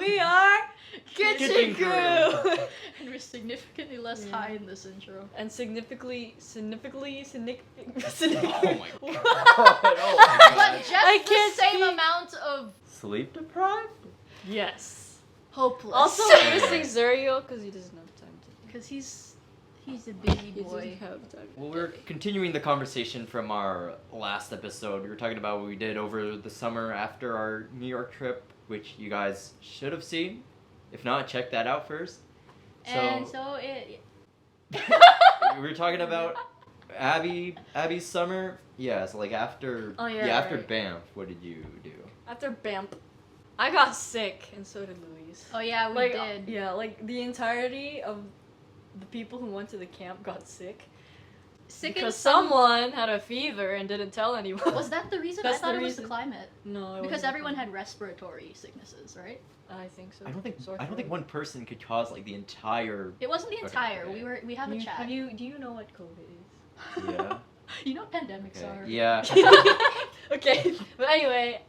We are Kitchen Crew. And we're significantly less high in this intro. And significantly. Oh my god. But just I the can't same speak. amount of Sleep deprived? Yes. hopeless. Also, we're missing Zerio because he doesn't have time to. because he's a busy He boy. doesn't have time. Well, we're continuing the conversation from our last episode. We were talking about what we did over the summer after our New York trip, which you guys should have seen. If not, check that out first. And so it. We were talking about Abby's summer. Yeah, so like after after right. Banff, what did you do? After Banff, I got sick, and so did Louise. Oh yeah, we like, did. Yeah, like the entirety of the people who went to the camp got sick. Sick Because and some. someone had a fever and didn't tell anyone. Was that the reason? That's I thought the it was the reason. climate. No, it Because wasn't. everyone had respiratory sicknesses, right? I think so. I don't Sore think throat. one person could cause like the entire. It wasn't the Okay, entire. okay. We have a chat. Do you know what COVID is? Yeah. You know what pandemics Okay. are. Yeah. Okay, but anyway,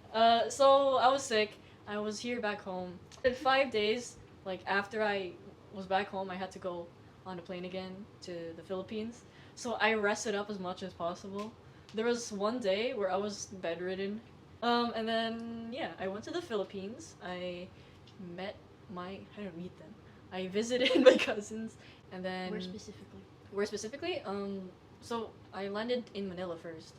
so I was sick. I was here back home. In 5 days, like after I was back home, I had to go on a plane again to the Philippines. So I rested up as much as possible. There was one day where I was bedridden. And then, yeah, I went to the Philippines. I didn't meet them. I visited my cousins, and then... Where specifically? So I landed in Manila first.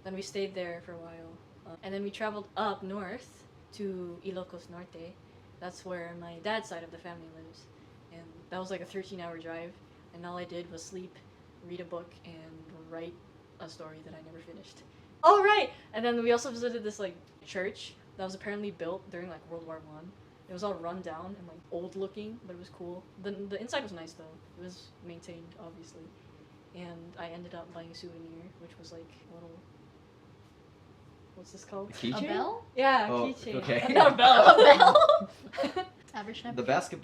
Then we stayed there for a while. And then we traveled up north to Ilocos Norte. That's where my dad's side of the family lives. And that was like a 13-hour drive. And all I did was sleep, read a book, and write a story that I never finished. Oh, right! And then we also visited this, like, church that was apparently built during, like, World War I. It was all run down and, like, old-looking, but it was cool. The inside was nice, though. It was maintained, obviously. And I ended up buying a souvenir, which was, like, a little... What's this called? A keychain? A bell? Yeah, a Oh, keychain. okay. Not a bell. A bell? Average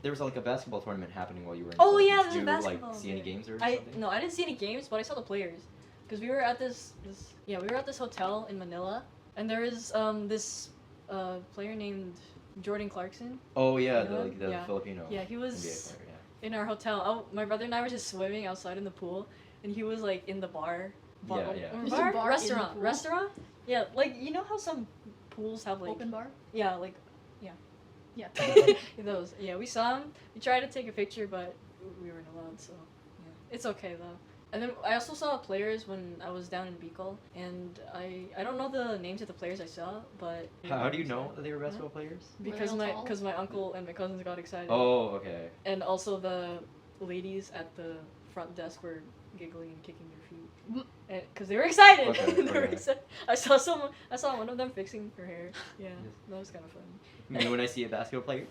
There was like a basketball tournament happening while you were in. Oh, the yeah, Philippines. there's a Did you basketball, like see any yeah. games or something? No, I didn't see any games, but I saw the players. Because we were at this hotel in Manila, and there is this player named Jordan Clarkson. Oh yeah, You know him? the Yeah. Filipino. Yeah, he was NBA player, yeah. in our hotel. Oh, my brother and I were just swimming outside in the pool, and he was like in the bar. Yeah. There's a Bar? bar in the Restaurant. pool? Restaurant? Yeah, like you know how some pools have like Open bar? yeah, like Yeah. those. Yeah, we saw him. We tried to take a picture, but we weren't allowed. So yeah, it's okay though. And then I also saw players when I was down in Bicol, and I don't know the names of the players I saw, but How do you know that they were basketball players? Because Were they all my uncle and my cousins got excited. Oh, okay. And also the ladies at the front desk were giggling and kicking their feet. Because they were excited. Okay, They were okay. excited. I saw one of them fixing her hair. Yeah, that was kind of fun. Me when I see a basketball player.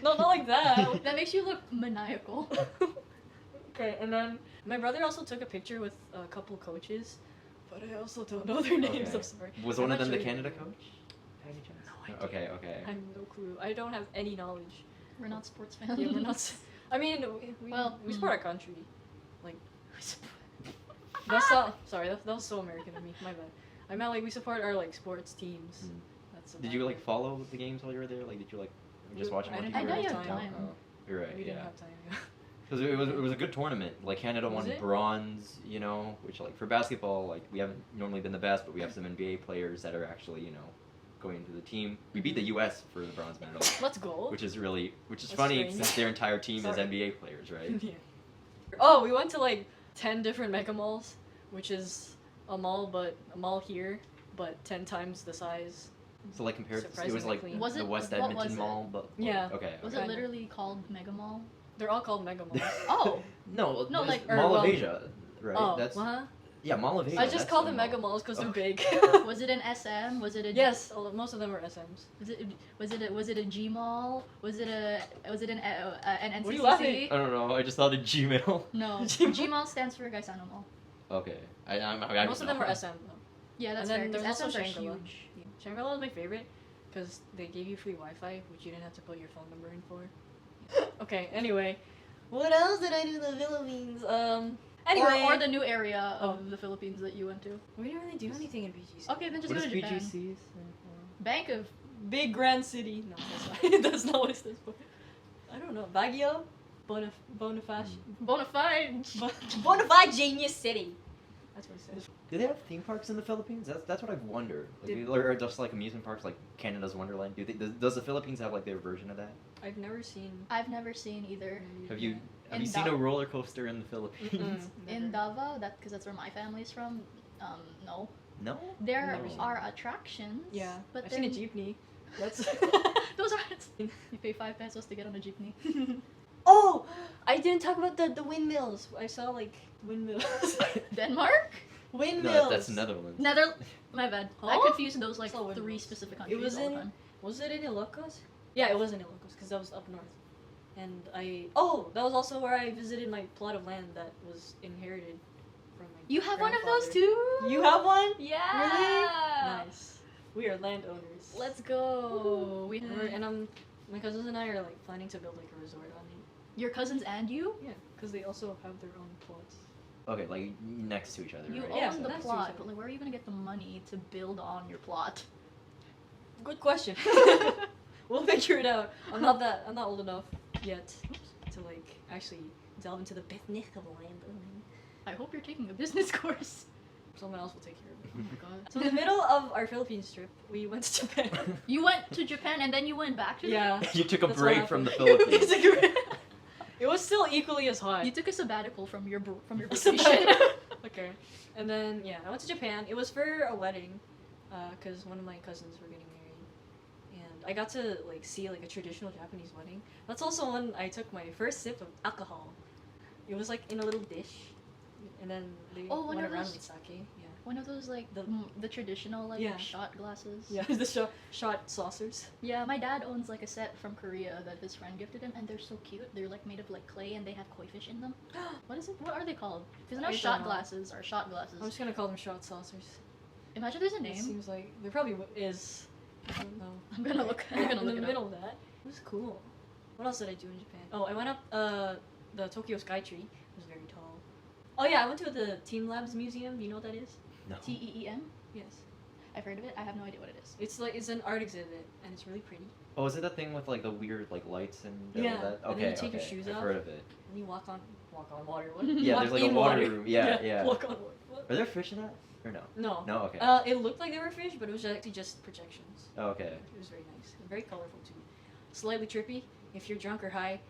No, not like that. That makes you look maniacal. Okay, and then my brother also took a picture with a couple coaches, but I also don't know their names. Okay. I'm sorry. Was I'm one of not them the sure. Canada coach? By any chance? No idea. Okay, okay. I have no clue. I don't have any knowledge. We're not sports fans. Yeah, we're not. I mean, we support our country. Like, that's not. Sorry, that was so American of me. My bad. I meant like we support our like sports teams. Mm. That's. Did you like follow the games while you were there? Like, did you like just watch them? I on didn't TV? I know you have time. time. Oh, you're right. We didn't Yeah. have time. Yeah. Because it was a good tournament. Like Canada Was won it? bronze, you know, which like for basketball, like we haven't normally been the best, but we have some NBA players that are actually, you know, going into the team. We beat the U.S. for the bronze medal, Let's go. which is That's funny strange. since their entire team Sorry. is NBA players, right? Yeah. Oh, we went to like 10 different mega malls, which is a mall here, but 10 times the size. So like compared, it was Surprisingly like clean. Was the it- West what Edmonton was it? Mall, but Yeah. Okay. Was okay. it literally called Mega Mall? They're all called mega malls. Oh. No, No, it's like- or, Mall of well- Asia, right? Oh, That's what? yeah, Mall of Asia. I just that's call the them mall. mega malls because they're Okay. big. Was it an SM? Was it a Yes, most of them are SMs. Was it a G Mall? Was it an NCCC? What are you laughing? I don't know. I just thought of Gmail. No. G Mall? G Mall stands for Gaisano Mall. Okay. I Most of them are SM though. Yeah, that's And then fair. there's Because also SMs are Shangri-La. huge. Shangri-La is my favorite because they gave you free Wi-Fi, which you didn't have to put your phone number in for. Okay, anyway. What else did I do in the Philippines? Anyway. Or the new area of the Philippines that you went to. We didn't really do anything in BGC. Okay, then just What go is to Japan. BGCs? big grand city. No, that's not, that's not what it stands for. I don't know. Baguio? Bonafide. Bonafide Genius City. That's what it says. Do they have theme parks in the Philippines? That's what I've wondered. Like, or just like amusement parks, like Canada's Wonderland. Does the Philippines have like their version of that? I've never seen. I've never seen either. Have you In seen a roller coaster in the Philippines? In Davao, because that's where my family's from. No. No. There Never seen are attractions. Yeah, but I've seen a jeepney. That's. Those aren't. You pay 5 pesos to get on a jeepney. Oh, I didn't talk about the windmills. I saw like windmills. Denmark? Windmills. No, that's Netherlands. My bad. Huh? I confused those like Saw 3 windmills. specific It countries was all the in. time. Was it in Ilocos? Yeah, it was in Ilocos because that was up north. And that was also where I visited my plot of land that was inherited from my. You have one of those grandfather. too? You have one? Yeah. Really? Nice. We are landowners. Let's go. And my cousins and I are like planning to build like a resort on it. Your cousins and you? Yeah, because they also have their own plots. Okay, like next to each other. You right? own Yeah, the that's plot, true. but like, where are you gonna get the money to build on your plot? Good question. We'll figure it out. I'm not old enough yet to like actually delve into the business of landowning. I hope you're taking a business course. Someone else will take care of it. Oh my god. So in the middle of our Philippines trip, we went to Japan. You went to Japan and then you went back to Japan? Yeah. You took a That's break what from the happened. Philippines. It was still equally as hot. You took a sabbatical from your A vacation. sabbatical. Okay. And then I went to Japan. It was for a wedding, because one of my cousins were getting married, and I got to like see like a traditional Japanese wedding. That's also when I took my first sip of alcohol. It was like in a little dish, and then they Oh, one went of around those- with sake. One of those like The- the traditional like Yeah. shot glasses. Yeah, the shot saucers. Yeah, my dad owns like a set from Korea that his friend gifted him, and they're so cute. They're like made of like clay, and they have koi fish in them. What is it? What are they called? Because now I don't shot know. glasses are shot glasses. I'm just gonna call them shot saucers. Imagine there's a It name. seems like there probably is. I don't know. I'm gonna look. I'm gonna in look the it middle up. of that. It was cool. What else did I do in Japan? Oh, I went up the Tokyo Sky Tree. It was very tall. Oh yeah, I went to the Team Labs Museum. Do you know what that is? No. TEEM. Yes. I've heard of it. I have no idea what it is. It's an art exhibit and it's really pretty. Oh, is it that thing with like the weird like lights and all Yeah, that? and Okay, then you take your okay. shoes I've off. heard of it. And you walk on water. What? Yeah, Walk there's like a in water room. Yeah, yeah. Walk on water. What? Are there fish in that? Or no? No. No, okay. It looked like they were fish, but it was actually just projections. Oh, okay. It was very nice and very colorful too. Slightly trippy. If you're drunk or high,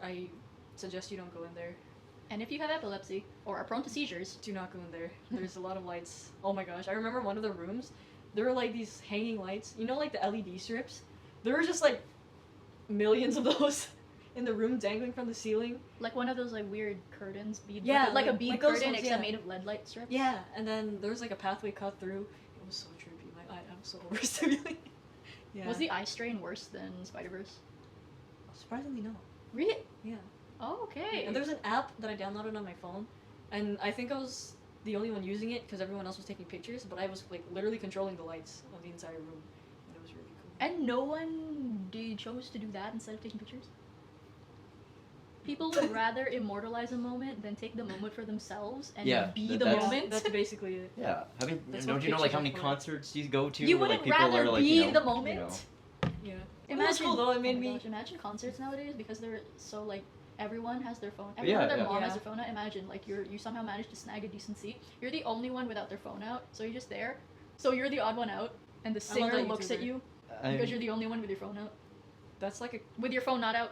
I suggest you don't go in there. And if you have epilepsy or are prone to seizures, Do not go in there. There's a lot of lights. Oh my gosh. I remember one of the rooms, there were like these hanging lights. You know like the LED strips? There were just like millions of those in the room dangling from the ceiling. like one of those like weird curtains, bead, Yeah, like a like- bead like those curtain ones, except yeah. made of lead light strips. Yeah, and then there was like a pathway cut through. It was so trippy. I'm so overstimulated. Yeah. Was the eye strain worse than Spider-Verse? Surprisingly no. Really? Yeah. Oh, okay. And there was an app that I downloaded on my phone, and I think I was the only one using it because everyone else was taking pictures, but I was like literally controlling the lights of the entire room, and it was really cool. And no one chose to do that instead of taking pictures? People would rather immortalize a moment than take the moment for themselves and Yeah, be that- the that's- moment. That's basically it. Yeah. That's Don't what you know like how many pictures are for. concerts you go to? You where, wouldn't like, people rather are, like, be you know, the you moment? know. Yeah. Imagine, It was cool though. It made oh my me. gosh, imagine concerts nowadays because they're so like everyone has their phone. Yeah, Everyone and their yeah. mom has Yeah. their phone out. Imagine like you somehow managed to snag a decent seat. You're the only one without their phone out, so you're just there. So you're the odd one out, and the I love singer that looks at YouTuber. you I- because you're the only one with your phone out. That's like a With your phone not out.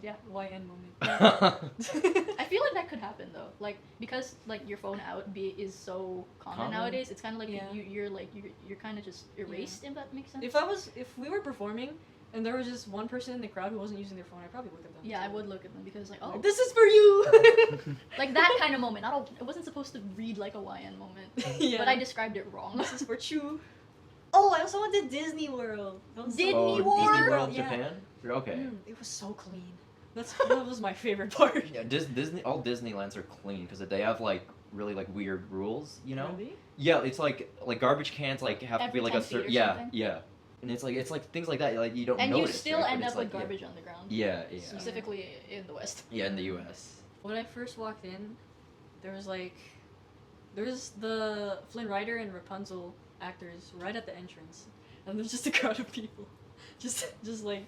yeah YN moment. I feel like that could happen though, like because like your phone out is so common Common? nowadays. It's kind of like Yeah. you're kind of just erased. If that makes sense. If we were performing and there was just one person in the crowd who wasn't using their phone, I'd probably look at them. Yeah, I too. would look at them because like oh, Like, this is for you. like that kind of moment. It wasn't supposed to read like a YN moment, Yeah. but I described it wrong. This is for you. Oh, I also went to Disney World. That was Disney Oh, World? Disney World, Yeah. Japan. Okay. It was so clean. That was my favorite part. Yeah, Disney. All Disneylands are clean because they have like really like weird rules. You know. Really? Yeah, it's like garbage cans like have to Every be like 10 a feet or certain. Yeah, something? yeah. And it's like things like that. Like you don't And you notice. still right? But end it's up with like, garbage on the ground. Yeah, yeah. Specifically in the West. Yeah, in the U.S. When I first walked in, there was the Flynn Rider and Rapunzel actors right at the entrance. And and there's just a crowd of people, just like,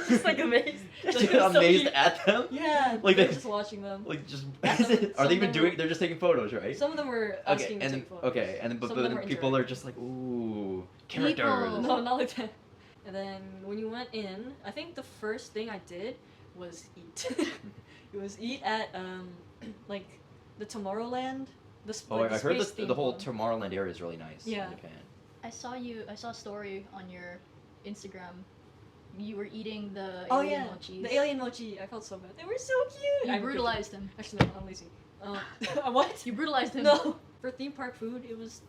just like amazed. Just Like, it was so amazed cute. at them. Yeah, Like they're they- just watching them. Like just Some of are they even them doing? were- They're just taking photos, right? Some of them were Okay, asking to and take then, photos. okay, and then but Some of them then were people are interacting. just like, ooh, People. characters. No, not like that. And then when you went in, I think the first thing I did was eat. It was eat at like the Tomorrowland. Oh, Like, I heard space the theme whole one. Tomorrowland area is really nice Yeah. in Japan. I saw a story on your Instagram. You were eating the Oh alien yeah, mochis. the alien mochi. I felt so bad. They were so cute. You I brutalized him. Actually, no, I'm lazy. What? You brutalized him. No. For theme park food, it was.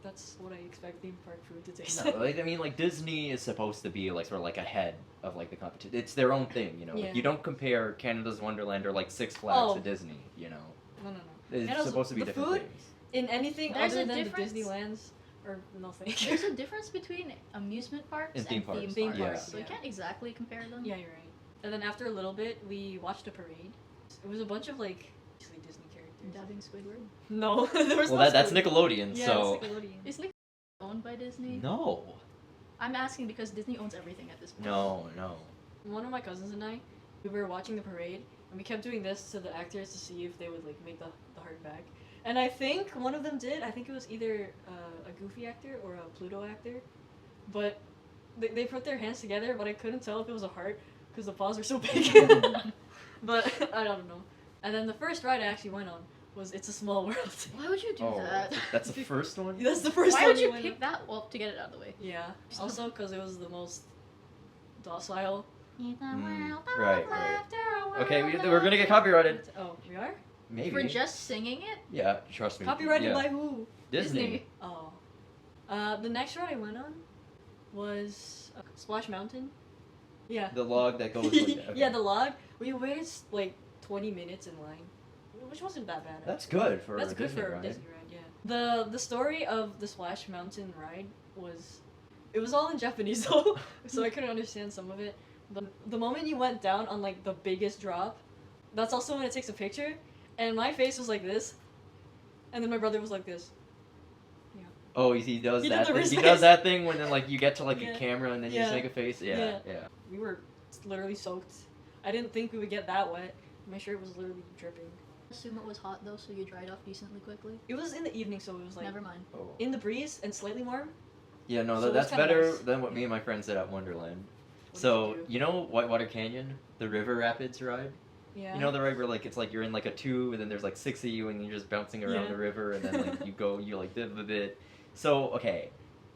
That's what I expect theme park food to taste No, like. like I mean, like Disney is supposed to be like sort of like ahead of like the competition. It's their own thing, you know. Yeah. Like, you don't compare Canada's Wonderland or like Six Flags Oh. to Disney, you know. No. It's And also, supposed to be the different food- things. In anything There's other a than difference. the Disneylands, or nothing. There's a difference between amusement parks And theme parks. Theme parks. parks, So you yeah. can't exactly compare them. Yeah, you're right. And then after a little bit, we watched a parade. It was a bunch of like basically Disney characters. Dabbing Squidward. No, there was Well, no that's Squid. Nickelodeon, Yeah, so it's Nickelodeon. Is Nick owned by Disney? no, I'm asking because Disney owns everything at this point. no. One of my cousins and I, we were watching the parade, and we kept doing this to the actors to see if they would like make the heart back. And I think one of them did. I think it was either a Goofy actor or a Pluto actor, but they put their hands together, but I couldn't tell if it was a heart because the paws were so big. But I don't know. And then the first ride I actually went on was It's a Small World. Why would you do Oh, that? that's the first one. That's the first Why one would you went pick on. that? Well, to get it out of the way. Yeah. Also, because it was the most docile. Right. Okay, we're gonna get copyrighted. Oh, we are? Maybe. For just singing it? Yeah, trust me. Copyrighted yeah. by who? Disney. Oh. The next ride I went on was Splash Mountain. Yeah. The log that goes. Like that. Okay. Yeah, the log. We waited like 20 minutes in line, which wasn't that bad. That's good for That's a good Disney for a ride. Disney ride, yeah. The story of the Splash Mountain ride was, it was all in Japanese though, so I couldn't understand some of it. But the moment you went down on like the biggest drop, that's also when it takes a picture, and my face was like this, and then my brother was like this. Oh, he does He did that. the Thing. wrist He face. does that thing when then like you get to like Yeah. a camera and then you Yeah. just make a face. Yeah, yeah. We were literally soaked. I didn't think we would get that wet. My shirt was literally dripping. Assume it was hot though, so you dried off decently quickly. It was in the evening, so it was like Never mind. Oh. in the breeze and slightly warm. Yeah, no, So it was that's kinda better nice. than what me and my friends did at Wonderland. What So did you do? you know Whitewater Canyon, the River Rapids ride. Yeah. You know the ride where like it's like you're in like a tube and then there's like 6 of you and you're just bouncing around Yeah. the river and then like you like did a bit. So okay,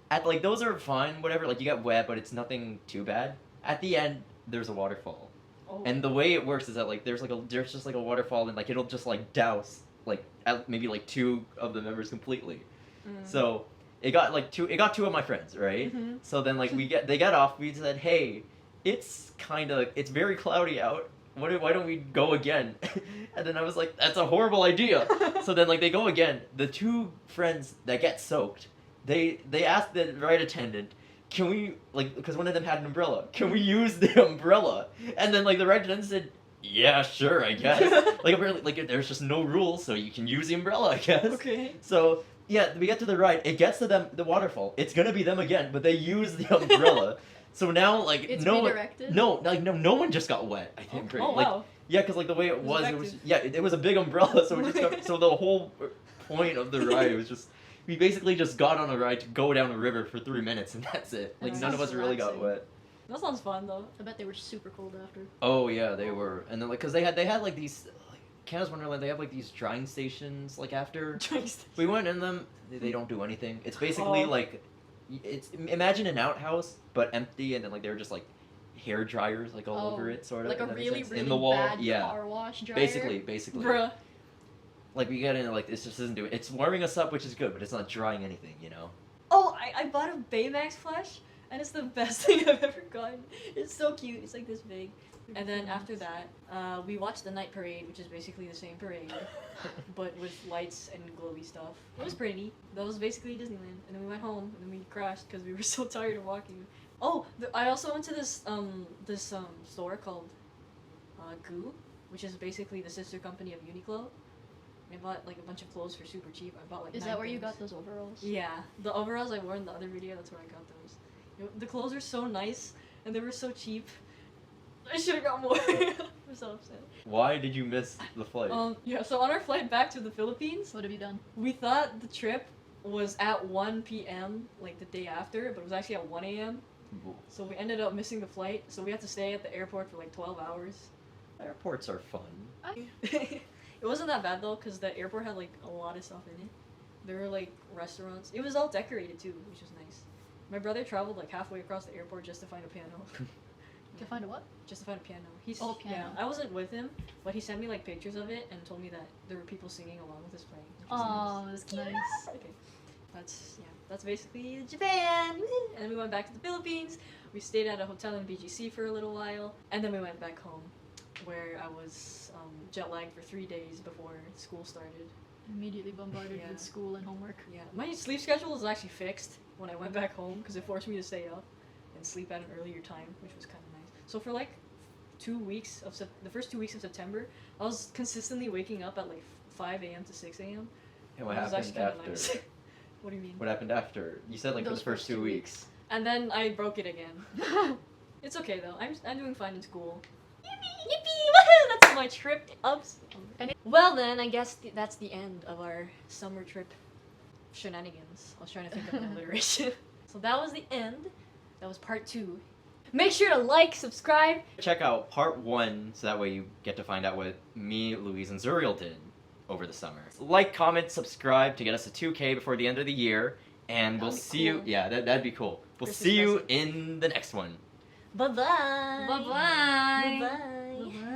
at like those are fine, whatever. Like you get wet, but it's nothing too bad. At the end, there's a waterfall, Oh. and the way it works is that like there's just like a waterfall and like it'll just like douse like maybe like 2 of the members completely. Mm. So it got like 2 of my friends, right? Mhm. So then like they got off. We said, hey, it's very cloudy out. Why don't we go again? And then I was like, that's a horrible idea. So then like they go again. The 2 friends that get soaked, they asked the ride attendant, can we like, because one of them had an umbrella, can we use the umbrella? And then like the ride attendant said, yeah, sure, I guess. Like apparently like there's just no rules, so you can use the umbrella, I guess. Okay. So yeah, we get to the ride. It gets to them, the waterfall. It's gonna be them again, but they use the umbrella. So now, like, It's no redirected? no one just got wet. I think, right? Oh Like, wow. yeah, because like the way it It was was it was a big umbrella. So it just got, so the whole point of the ride was just we basically just got on a ride to go down a river for 3 minutes, and that's it. Like That none of us sounds really got relaxing. wet. That sounds fun though. I bet they were super cold after. Oh yeah, they were, and then like because they had like these like Canada's Wonderland. They have like these drying stations like after. We went in them. They don't do anything. It's basically Oh. like, it's imagine an outhouse but empty, and then like there were just like hair dryers like all Oh, over it, sort of. Like a if that makes really, sense. really in the wall. bad Yeah, car wash dryer. basically. Bruh. Like we get in, like this just isn't doing. It's warming us up, which is good, but it's not drying anything, you know. Oh, I bought a Baymax plush, and it's the best thing I've ever gotten. It's so cute. It's like this big. And then after that, we watched the night parade, which is basically the same parade, but with lights and glowy stuff. It was pretty. That was basically Disneyland. And then we went home, and then we crashed because we were so tired of walking. Oh, I also went to this store called Goo, which is basically the sister company of Uniqlo. I bought like a bunch of clothes for super cheap. I bought like. Is 9 that where you things. got those overalls? Yeah, the overalls I wore in the other video. That's where I got those. The clothes are so nice and they were so cheap. I should have got more. I'm so upset. Why did you miss the flight? Yeah. So on our flight back to the Philippines, What have you done? we thought the trip was at 1 p.m. like the day after, but it was actually at 1 a.m. So we ended up missing the flight. So we had to stay at the airport for like 12 hours. Airports are fun. It wasn't that bad though, cause the airport had like a lot of stuff in it. There were like restaurants. It was all decorated too, which was nice. My brother traveled like halfway across the airport just to find a piano. To find a what? Just to find a piano. He's Oh, piano. Yeah, I wasn't with him, but he sent me like pictures of it and told me that there were people singing along with his playing. Which was Oh, nice. that's nice. Okay, that's basically Japan. And then we went back to the Philippines. We stayed at a hotel in BGC for a little while, and then we went back home, where I was jet lagged for 3 days before school started. Immediately bombarded Yeah. with school and homework. Yeah, my sleep schedule was actually fixed when I went back home because it forced me to stay up and sleep at an earlier time, which was kind of nice. So for like 2 weeks of the first 2 weeks of September, I was consistently waking up at like 5 a.m. to 6 a.m. And what It was happened actually kinda after? Nice. What do you mean? What happened after? You said like for Those the first 2 weeks. And then I broke it again. It's okay though. I'm doing fine in school. Yippee! Yippee! Woohoo! That's my trip ups. Well then, I guess that's the end of our summer trip shenanigans. I was trying to think of an alliteration. So that was the end. That was part 2. Make sure to like, subscribe. Check out part 1 so that way you get to find out what me, Louise, and Zuriel did over the summer. Like, comment, subscribe to get us to 2K before the end of the year, and we'll That'd be see you. cool. Yeah, that'd be cool. We'll Christmas see you present. in the next one. Bye bye. Bye-bye. Bye bye. Bye-bye.